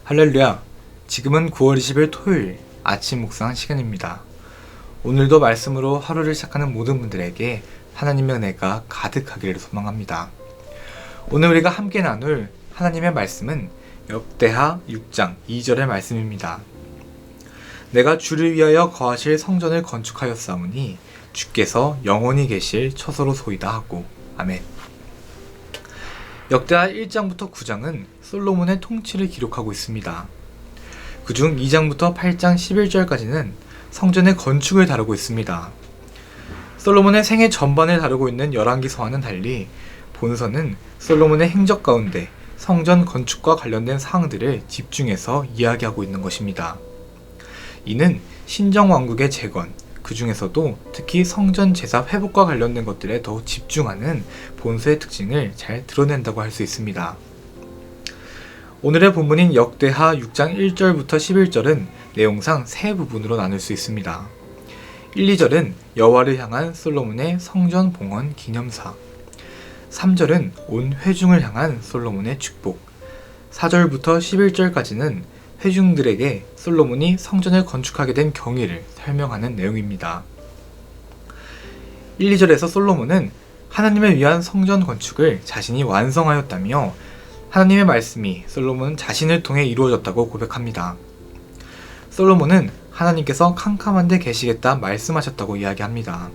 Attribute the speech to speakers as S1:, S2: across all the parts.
S1: 할렐루야! 지금은 9월 20일 토요일 아침 묵상 시간입니다. 오늘도 말씀으로 하루를 시작하는 모든 분들에게 하나님의 은혜가 가득하기를 소망합니다. 오늘 우리가 함께 나눌 하나님의 말씀은 역대하 6장 2절의 말씀입니다. 내가 주를 위하여 거하실 성전을 건축하였사오니 주께서 영원히 계실 처소로소이다 하고. 아멘. 역대하 1장부터 9장은 솔로몬의 통치를 기록하고 있습니다. 그중 2장부터 8장 11절까지는 성전의 건축을 다루고 있습니다. 솔로몬의 생애 전반을 다루고 있는 열왕기서와는 달리 본서는 솔로몬의 행적 가운데 성전 건축과 관련된 사항들을 집중해서 이야기하고 있는 것입니다. 이는 신정왕국의 재건, 그 중에서도 특히 성전 제사 회복과 관련된 것들에 더 집중하는 본서의 특징을 잘 드러낸다고 할 수 있습니다. 오늘의 본문인 역대하 6장 1절부터 11절은 내용상 세 부분으로 나눌 수 있습니다. 1, 2절은 여호와를 향한 솔로몬의 성전 봉헌 기념사, 3절은 온 회중을 향한 솔로몬의 축복, 4절부터 11절까지는 회중들에게 솔로몬이 성전을 건축하게 된 경위를 설명하는 내용입니다. 1, 2절에서 솔로몬은 하나님을 위한 성전 건축을 자신이 완성하였다며 하나님의 말씀이 솔로몬 자신을 통해 이루어졌다고 고백합니다. 솔로몬은 하나님께서 캄캄한 데 계시겠다 말씀하셨다고 이야기합니다.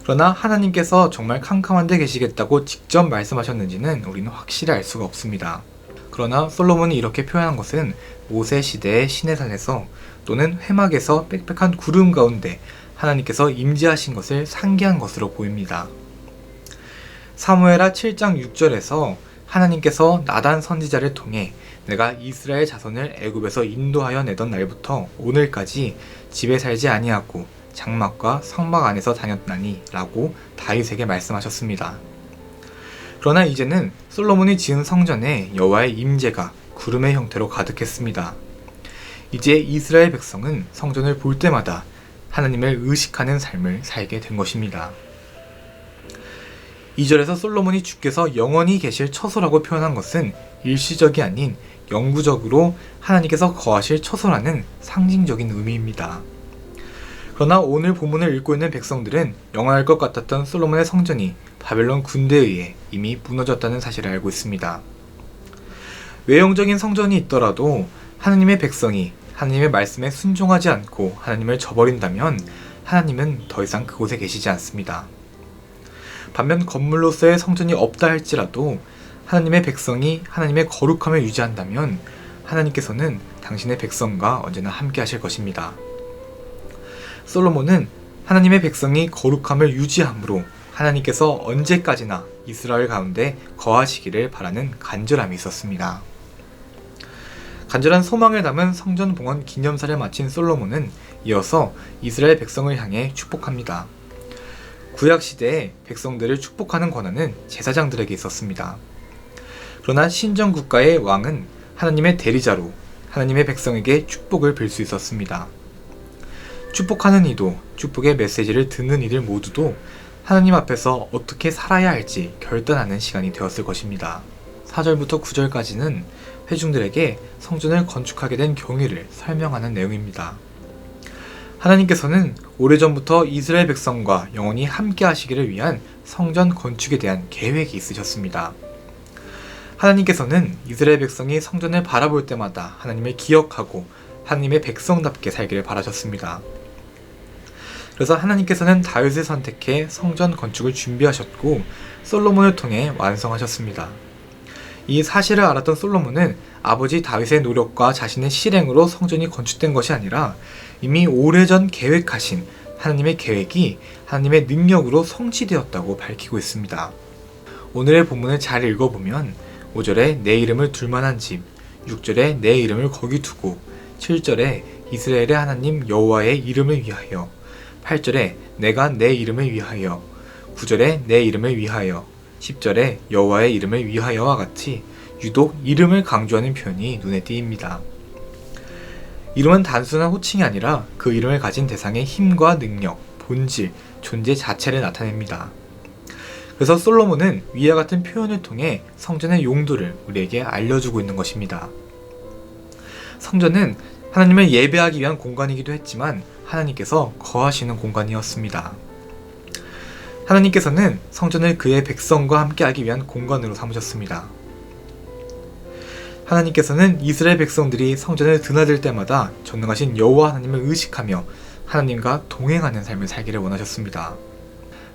S1: 그러나 하나님께서 정말 캄캄한 데 계시겠다고 직접 말씀하셨는지는 우리는 확실히 알 수가 없습니다. 그러나 솔로몬이 이렇게 표현한 것은 모세 시대의 시내산에서 또는 회막에서 빽빽한 구름 가운데 하나님께서 임재하신 것을 상기한 것으로 보입니다. 사무엘하 7장 6절에서 하나님께서 나단 선지자를 통해 내가 이스라엘 자손을 애굽에서 인도하여 내던 날부터 오늘까지 집에 살지 아니하고 장막과 성막 안에서 다녔나니 라고 다윗에게 말씀하셨습니다. 그러나 이제는 솔로몬이 지은 성전에 여호와의 임재가 구름의 형태로 가득했습니다. 이제 이스라엘 백성은 성전을 볼 때마다 하나님을 의식하는 삶을 살게 된 것입니다. 2절에서 솔로몬이 주께서 영원히 계실 처소라고 표현한 것은 일시적이 아닌 영구적으로 하나님께서 거하실 처소라는 상징적인 의미입니다. 그러나 오늘 본문을 읽고 있는 백성들은 영원할 것 같았던 솔로몬의 성전이 바벨론 군대에 의해 이미 무너졌다는 사실을 알고 있습니다. 외형적인 성전이 있더라도 하나님의 백성이 하나님의 말씀에 순종하지 않고 하나님을 저버린다면 하나님은 더 이상 그곳에 계시지 않습니다. 반면 건물로서의 성전이 없다 할지라도 하나님의 백성이 하나님의 거룩함을 유지한다면 하나님께서는 당신의 백성과 언제나 함께 하실 것입니다. 솔로몬은 하나님의 백성이 거룩함을 유지함으로 하나님께서 언제까지나 이스라엘 가운데 거하시기를 바라는 간절함이 있었습니다. 간절한 소망을 담은 성전 봉헌 기념사를 마친 솔로몬은 이어서 이스라엘 백성을 향해 축복합니다. 구약시대에 백성들을 축복하는 권한은 제사장들에게 있었습니다. 그러나 신정국가의 왕은 하나님의 대리자로 하나님의 백성에게 축복을 빌 수 있었습니다. 축복하는 이도 축복의 메시지를 듣는 이들 모두도 하나님 앞에서 어떻게 살아야 할지 결단하는 시간이 되었을 것입니다. 4절부터 9절까지는 회중들에게 성전을 건축하게 된 경위를 설명하는 내용입니다. 하나님께서는 오래전부터 이스라엘 백성과 영원히 함께 하시기를 위한 성전 건축에 대한 계획이 있으셨습니다. 하나님께서는 이스라엘 백성이 성전을 바라볼 때마다 하나님을 기억하고 하나님의 백성답게 살기를 바라셨습니다. 그래서 하나님께서는 다윗을 선택해 성전 건축을 준비하셨고 솔로몬을 통해 완성하셨습니다. 이 사실을 알았던 솔로몬은 아버지 다윗의 노력과 자신의 실행으로 성전이 건축된 것이 아니라 이미 오래전 계획하신 하나님의 계획이 하나님의 능력으로 성취되었다고 밝히고 있습니다. 오늘의 본문을 잘 읽어보면 5절에 내 이름을 둘 만한 집, 6절에 내 이름을 거기 두고, 7절에 이스라엘의 하나님 여호와의 이름을 위하여, 8절에 내가 내 이름을 위하여, 9절에 내 이름을 위하여, 10절에 여호와의 이름을 위하여와 같이 유독 이름을 강조하는 표현이 눈에 띄입니다. 이름은 단순한 호칭이 아니라 그 이름을 가진 대상의 힘과 능력, 본질, 존재 자체를 나타냅니다. 그래서 솔로몬은 위와 같은 표현을 통해 성전의 용도를 우리에게 알려주고 있는 것입니다. 성전은 하나님을 예배하기 위한 공간이기도 했지만 하나님께서 거하시는 공간이었습니다. 하나님께서는 성전을 그의 백성과 함께하기 위한 공간으로 삼으셨습니다. 하나님께서는 이스라엘 백성들이 성전을 드나들 때마다 전능하신 여호와 하나님을 의식하며 하나님과 동행하는 삶을 살기를 원하셨습니다.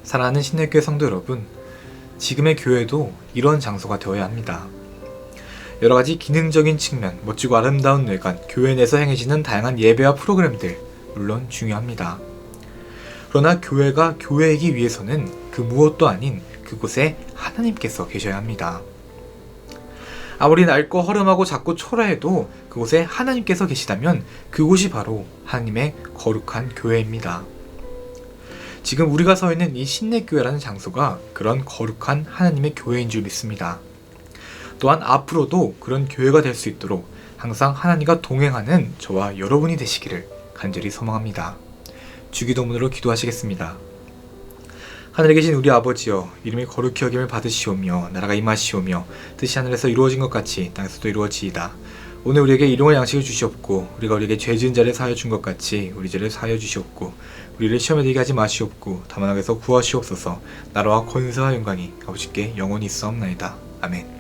S1: 사랑하는 신내교회 성도 여러분, 지금의 교회도 이런 장소가 되어야 합니다. 여러가지 기능적인 측면, 멋지고 아름다운 뇌관, 교회 내에서 행해지는 다양한 예배와 프로그램들 물론 중요합니다. 그러나 교회가 교회이기 위해서는 그 무엇도 아닌 그곳에 하나님께서 계셔야 합니다. 아무리 낡고 허름하고 작고 초라해도 그곳에 하나님께서 계시다면 그곳이 바로 하나님의 거룩한 교회입니다. 지금 우리가 서 있는 이 신내교회라는 장소가 그런 거룩한 하나님의 교회인 줄 믿습니다. 또한 앞으로도 그런 교회가 될 수 있도록 항상 하나님과 동행하는 저와 여러분이 되시기를 간절히 소망합니다. 주기도문으로 기도하시겠습니다. 하늘에 계신 우리 아버지여, 이름이 거룩히 여김을 받으시오며 나라가 임하시오며 뜻이 하늘에서 이루어진 것 같이 땅에서도 이루어지이다. 오늘 우리에게 일용할 양식을 주시옵고 우리가 우리에게 죄 지은 자를 사하여 준 것 같이 우리 죄를 사하여 주시옵고 우리를 시험에 들게 하지 마시옵고 다만 악에서 구하시옵소서. 나라와 권세와 영광이 아버지께 영원히 있사옵나이다. 아멘.